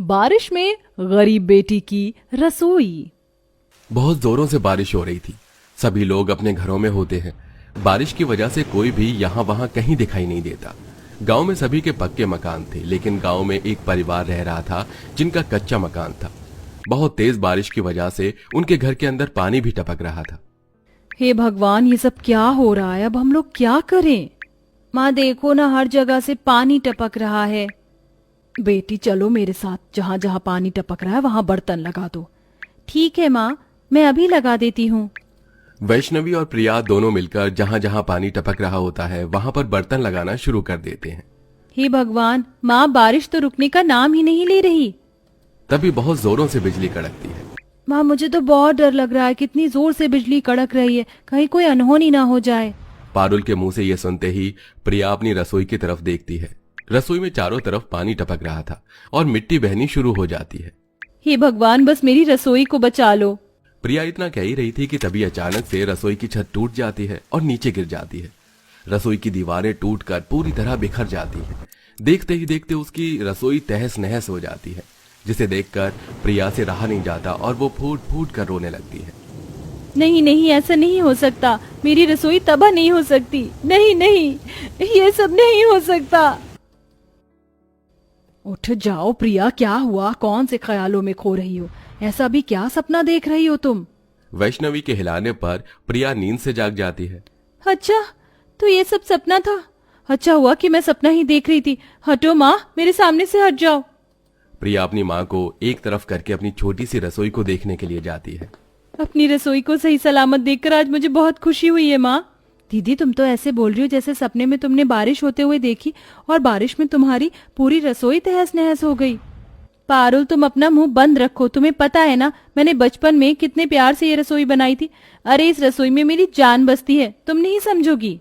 बारिश में गरीब बेटी की रसोई। बहुत जोरों से बारिश हो रही थी। सभी लोग अपने घरों में होते हैं। बारिश की वजह से कोई भी यहाँ वहाँ कहीं दिखाई नहीं देता। गांव में सभी के पक्के मकान थे, लेकिन गांव में एक परिवार रह रहा था जिनका कच्चा मकान था। बहुत तेज बारिश की वजह से उनके घर के अंदर पानी भी टपक रहा था। हे भगवान, ये सब क्या हो रहा है? अब हम लोग क्या करें? माँ देखो ना, हर जगह से पानी टपक रहा है। बेटी चलो मेरे साथ, जहाँ जहाँ पानी टपक रहा है वहाँ बर्तन लगा दो। ठीक है माँ, मैं अभी लगा देती हूँ। वैष्णवी और प्रिया दोनों मिलकर जहाँ जहाँ पानी टपक रहा होता है वहां पर बर्तन लगाना शुरू कर देते हैं। हे भगवान, माँ बारिश तो रुकने का नाम ही नहीं ले रही। तभी बहुत जोरों से बिजली कड़कती है। माँ मुझे तो बहुत डर लग रहा है, कितनी जोर से बिजली कड़क रही है, कहीं कोई अनहोनी ना हो जाए। पारुल के मुंह से यह सुनते ही प्रिया अपनी रसोई की तरफ देखती है। रसोई में चारों तरफ पानी टपक रहा था और मिट्टी बहनी शुरू हो जाती है। हे भगवान, बस मेरी रसोई को बचा लो। प्रिया इतना कह ही रही थी कि तभी अचानक से रसोई की छत टूट जाती है और नीचे गिर जाती है। रसोई की दीवारें टूटकर पूरी तरह बिखर जाती हैं। देखते ही देखते उसकी रसोई तहस नहस हो जाती है, जिसे देखकर प्रिया से रहा नहीं जाता और वो फूट फूट कर रोने लगती है। नहीं नहीं, ऐसा नहीं हो सकता, मेरी रसोई तबाह नहीं हो सकती। नहीं नहीं, ये सब नहीं हो सकता। उठ जाओ प्रिया, क्या हुआ? कौन से ख्यालों में खो रही हो? ऐसा भी क्या सपना देख रही हो तुम? वैष्णवी के हिलाने पर प्रिया नींद से जाग जाती है। अच्छा, तो ये सब सपना था? अच्छा हुआ कि मैं सपना ही देख रही थी। हटो माँ, मेरे सामने से हट जाओ। प्रिया अपनी माँ को एक तरफ करके अपनी छोटी सी रसोई को देखने के लिए जाती है। अपनी रसोई को सही सलामत देखकर आज मुझे बहुत खुशी हुई है माँ। दीदी, तुम तो ऐसे बोल रही हो जैसे सपने में तुमने बारिश होते हुए देखी और बारिश में तुम्हारी पूरी रसोई तहस नहस हो गई। पारुल, तुम अपना मुंह बंद रखो। तुम्हें पता है ना, मैंने बचपन में कितने प्यार से ये रसोई बनाई थी। अरे इस रसोई में मेरी जान बसती है, तुम नहीं समझोगी।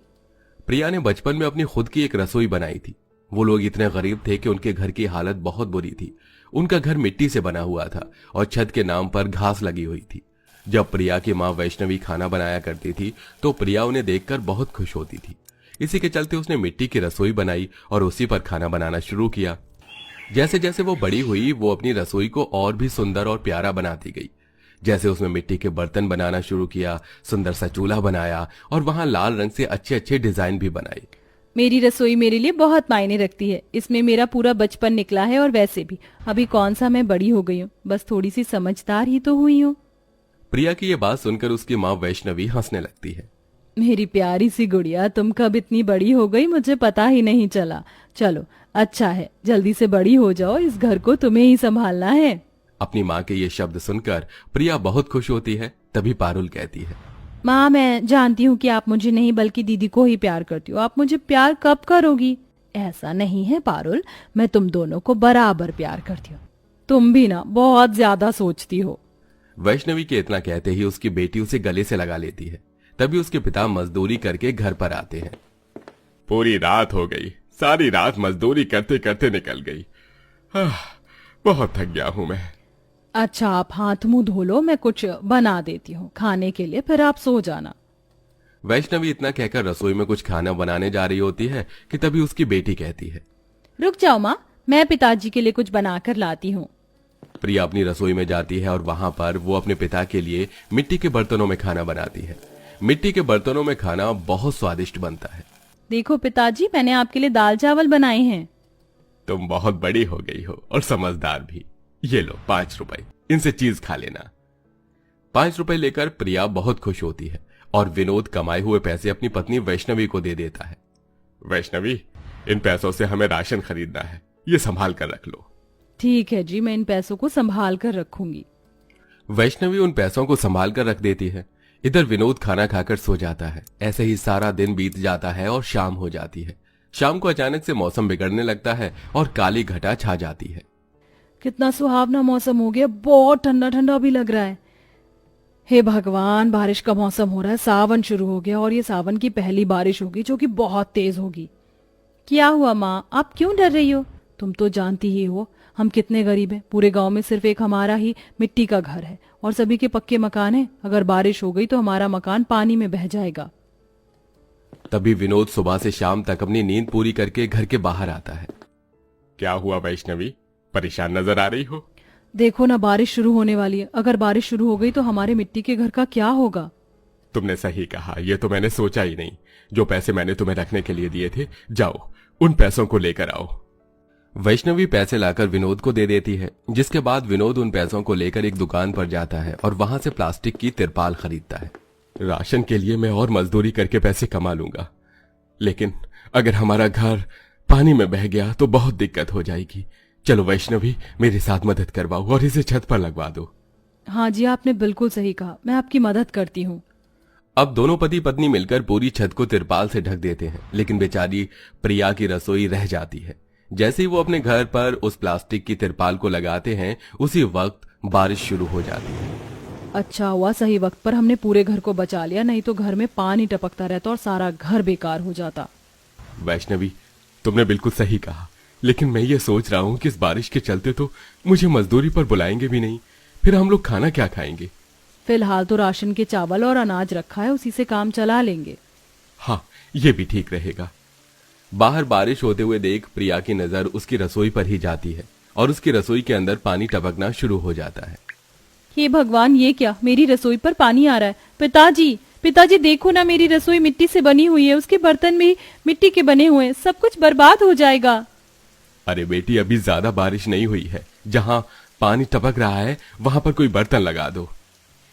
प्रिया ने बचपन में अपनी खुद की एक रसोई बनाई थी। वो लोग इतने गरीब थे कि उनके घर की हालत बहुत बुरी थी। उनका घर मिट्टी से बना हुआ था और छत के नाम पर घास लगी हुई थी। जब प्रिया की माँ वैष्णवी खाना बनाया करती थी तो प्रिया उन्हें देखकर बहुत खुश होती थी। इसी के चलते उसने मिट्टी की रसोई बनाई और उसी पर खाना बनाना शुरू किया। जैसे जैसे वो बड़ी हुई, वो अपनी रसोई को और भी सुंदर और प्यारा बनाती गई। जैसे उसने मिट्टी के बर्तन बनाना शुरू किया, सुंदर सा चूल्हा बनाया और वहां लाल रंग से अच्छे अच्छे डिजाइन भी बनाए। मेरी रसोई मेरे लिए बहुत मायने रखती है। इसमें मेरा पूरा बचपन निकला है और वैसे भी अभी कौन सा मैं बड़ी हो गई हूँ, बस थोड़ी सी समझदार ही तो हुई हूँ। प्रिया की ये बात सुनकर उसकी माँ वैष्णवी हंसने लगती है। मेरी प्यारी सी गुड़िया, तुम कब इतनी बड़ी हो गई मुझे पता ही नहीं चला। चलो अच्छा है, जल्दी से बड़ी हो जाओ, इस घर को तुम्हें ही संभालना है। अपनी माँ के ये शब्द सुनकर प्रिया बहुत खुश होती है। तभी पारुल कहती है, माँ मैं जानती हूँ कि आप मुझे नहीं बल्कि दीदी को ही प्यार करती हो। आप मुझे प्यार कब करोगी? ऐसा नहीं है पारुल, मैं तुम दोनों को बराबर प्यार करती हूँ। तुम भी ना बहुत ज्यादा सोचती हो। वैष्णवी के इतना कहते ही उसकी बेटी उसे गले से लगा लेती है। तभी उसके पिता मजदूरी करके घर पर आते हैं। पूरी रात हो गई, सारी रात मजदूरी करते करते निकल गई। बहुत थक गया हूं मैं। अच्छा, आप हाथ मुंह धो लो, मैं कुछ बना देती हूँ खाने के लिए, फिर आप सो जाना। वैष्णवी इतना कहकर रसोई में कुछ खाना बनाने जा रही होती है कि तभी उसकी बेटी कहती है, रुक जाओ माँ, मैं पिताजी के लिए कुछ बनाकर लाती हूँ। प्रिया अपनी रसोई में जाती है और वहां पर वो अपने पिता के लिए मिट्टी के बर्तनों में खाना बनाती है। मिट्टी के बर्तनों में खाना बहुत स्वादिष्ट बनता है। देखो पिताजी, मैंने आपके लिए दाल चावल बनाए हैं। तुम बहुत बड़ी हो गई हो और समझदार भी। ये लो 5 रुपए, इनसे चीज खा लेना। 5 रुपए लेकर प्रिया बहुत खुश होती है और विनोद कमाए हुए पैसे अपनी पत्नी वैष्णवी को दे देता है। वैष्णवी, इन पैसों से हमें राशन खरीदना है, ये संभाल कर रख लो। ठीक है जी, मैं इन पैसों को संभाल कर रखूंगी। वैष्णवी उन पैसों को संभाल कर रख देती है। इधर विनोद खाना खाकर सो जाता है। ऐसे ही सारा दिन बीत जाता है और शाम हो जाती है। शाम को अचानक से मौसम बिगड़ने लगता है और काली घटा छा जाती है। कितना सुहावना मौसम हो गया, बहुत ठंडा ठंडा भी लग रहा है। हे भगवान, बारिश का मौसम हो रहा है, सावन शुरू हो गया और ये सावन की पहली बारिश होगी जो कि बहुत तेज होगी। क्या हुआ माँ, आप क्यों डर रही हो? तुम तो जानती ही हो हम कितने गरीब हैं। पूरे गांव में सिर्फ एक हमारा ही मिट्टी का घर है और सभी के पक्के मकान हैं। अगर बारिश हो गई तो हमारा मकान पानी में बह जाएगा। तभी विनोद सुबह से शाम तक अपनी नींद पूरी करके घर के बाहर आता है। क्या हुआ वैष्णवी, परेशान नजर आ रही हो। देखो ना, बारिश शुरू होने वाली है। अगर बारिश शुरू हो गई तो हमारे मिट्टी के घर का क्या होगा? तुमने सही कहा, ये तो मैंने सोचा ही नहीं। जो पैसे मैंने तुम्हें रखने के लिए दिए थे, जाओ उन पैसों को लेकर आओ। वैष्णवी पैसे लाकर विनोद को दे देती है, जिसके बाद विनोद उन पैसों को लेकर एक दुकान पर जाता है और वहां से प्लास्टिक की तिरपाल खरीदता है। राशन के लिए मैं और मजदूरी करके पैसे कमा लूंगा, लेकिन अगर हमारा घर पानी में बह गया तो बहुत दिक्कत हो जाएगी। चलो वैष्णवी, मेरे साथ मदद करवाओ और इसे छत पर लगवा दो। हाँ जी, आपने बिल्कुल सही कहा, मैं आपकी मदद करती हूँ। अब दोनों पति पत्नी मिलकर पूरी छत को तिरपाल से ढक देते हैं, लेकिन बेचारी प्रिया की रसोई रह जाती है। जैसे ही वो अपने घर पर उस प्लास्टिक की तिरपाल को लगाते हैं, उसी वक्त बारिश शुरू हो जाती है। अच्छा हुआ सही वक्त पर हमने पूरे घर को बचा लिया, नहीं तो घर में पानी टपकता रहता और सारा घर बेकार हो जाता। वैष्णवी, तुमने बिल्कुल सही कहा, लेकिन मैं ये सोच रहा हूँ कि इस बारिश के चलते तो मुझे मजदूरी पर बुलाएंगे भी नहीं, फिर हम लोग खाना क्या खाएंगे? फिलहाल तो राशन के चावल और अनाज रखा है, उसी से काम चला लेंगे। हाँ, ये भी ठीक रहेगा। बाहर बारिश होते हुए देख प्रिया की नजर उसकी रसोई पर ही जाती है और उसकी रसोई के अंदर पानी टपकना शुरू हो जाता है। हे भगवान, ये क्या, मेरी रसोई पर पानी आ रहा है। पिताजी, पिताजी देखो ना, मेरी रसोई मिट्टी से बनी हुई है, उसके बर्तन भी मिट्टी के बने हुए हैं, सब कुछ बर्बाद हो जाएगा। अरे बेटी, अभी ज्यादा बारिश नहीं हुई है, जहां पानी टपक रहा है वहां पर कोई बर्तन लगा दो।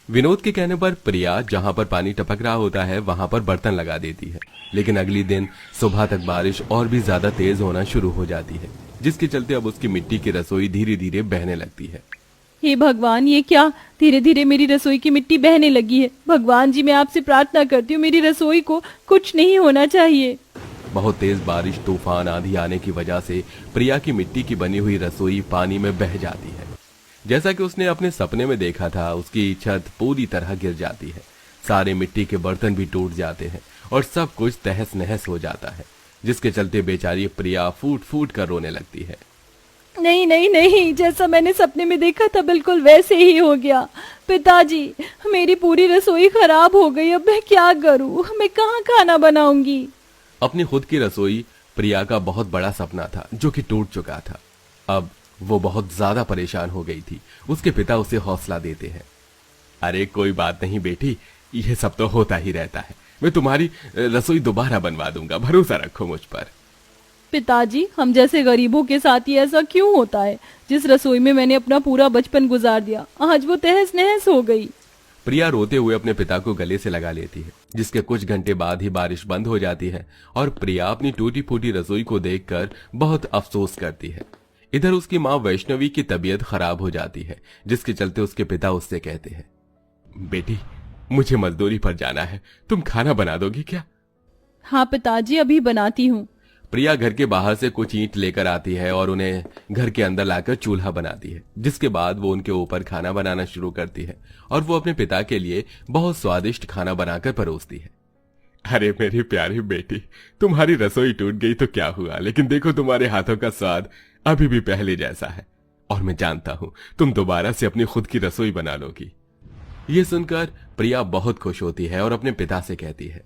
विनोद के कहने पर प्रिया जहां पर पानी टपक रहा होता है वहां पर बर्तन लगा देती है, लेकिन अगली दिन सुबह तक बारिश और भी ज्यादा तेज होना शुरू हो जाती है, जिसके चलते अब उसकी मिट्टी की रसोई धीरे धीरे बहने लगती है। हे भगवान, ये क्या, धीरे धीरे मेरी रसोई की मिट्टी बहने लगी है। भगवान जी, मैं आपसे प्रार्थना करती हूँ, मेरी रसोई को कुछ नहीं होना चाहिए। बहुत तेज बारिश, तूफान, आंधी आने की वजह से प्रिया की मिट्टी की बनी हुई रसोई पानी में बह जाती है। जैसा कि उसने अपने सपने में देखा था, उसकी छत पूरी तरह गिर जाती है, सारे मिट्टी के बर्तन भी टूट जाते हैं और सब कुछ तहस नहस हो जाता है, जिसके चलते बेचारी प्रिया फूट फूट कर रोने लगती है। नहीं नहीं नहीं, जैसा मैंने सपने में देखा था बिल्कुल वैसे ही हो गया। पिताजी, मेरी पूरी रसोई खराब हो गई, अब मैं क्या करूं, मैं कहाँ खाना बनाऊंगी? अपनी खुद की रसोई प्रिया का बहुत बड़ा सपना था जो कि टूट चुका था। अब वो बहुत ज्यादा परेशान हो गई थी। उसके पिता उसे हौसला देते हैं। अरे कोई बात नहीं बेटी, यह सब तो होता ही रहता है, मैं तुम्हारी रसोई दोबारा बनवा दूंगा, भरोसा रखो मुझ पर। पिताजी, हम जैसे गरीबों के साथ ही ऐसा क्यों होता है? जिस रसोई में मैंने अपना पूरा बचपन गुजार दिया, आज वो तहस नहस हो गई। प्रिया रोते हुए अपने पिता को गले से लगा लेती है, जिसके कुछ घंटे बाद ही बारिश बंद हो जाती है और प्रिया अपनी टूटी फूटी रसोई को देखकर बहुत अफसोस करती है। इधर उसकी माँ वैष्णवी की तबीयत खराब हो जाती है, जिसके चलते उसके पिता उससे कहते हैं, बेटी, मुझे मजदूरी पर जाना है, तुम खाना बना दोगी क्या? हाँ पिताजी, अभी बनाती हूँ। प्रिया घर के बाहर से कुछ ईंट लेकर आती है और उन्हें घर के अंदर लाकर चूल्हा बनाती है, जिसके बाद वो उनके ऊपर खाना बनाना शुरू करती है और वो अपने पिता के लिए बहुत स्वादिष्ट खाना बनाकर परोसती है। अरे मेरी प्यारी बेटी, तुम्हारी रसोई टूट गई तो क्या हुआ, लेकिन देखो तुम्हारे हाथों का स्वाद अभी भी पहले जैसा है और मैं जानता हूं तुम दोबारा से अपनी खुद की रसोई बना लोगी। ये सुनकर प्रिया बहुत खुश होती है और अपने पिता से कहती है,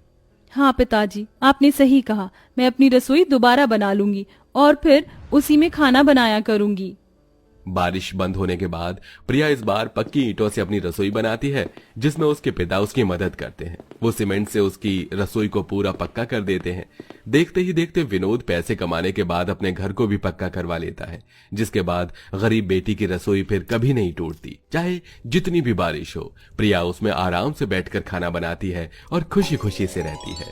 हाँ पिताजी, आपने सही कहा, मैं अपनी रसोई दोबारा बना लूंगी और फिर उसी में खाना बनाया करूंगी। बारिश बंद होने के बाद प्रिया इस बार पक्की ईंटों से अपनी रसोई बनाती है, जिसमें उसके पिता उसकी मदद करते हैं। वो सीमेंट से उसकी रसोई को पूरा पक्का कर देते हैं। देखते ही देखते विनोद पैसे कमाने के बाद अपने घर को भी पक्का करवा लेता है, जिसके बाद गरीब बेटी की रसोई फिर कभी नहीं टूटती। चाहे जितनी भी बारिश हो, प्रिया उसमें आराम से बैठकर खाना बनाती है और खुशी खुशी से रहती है।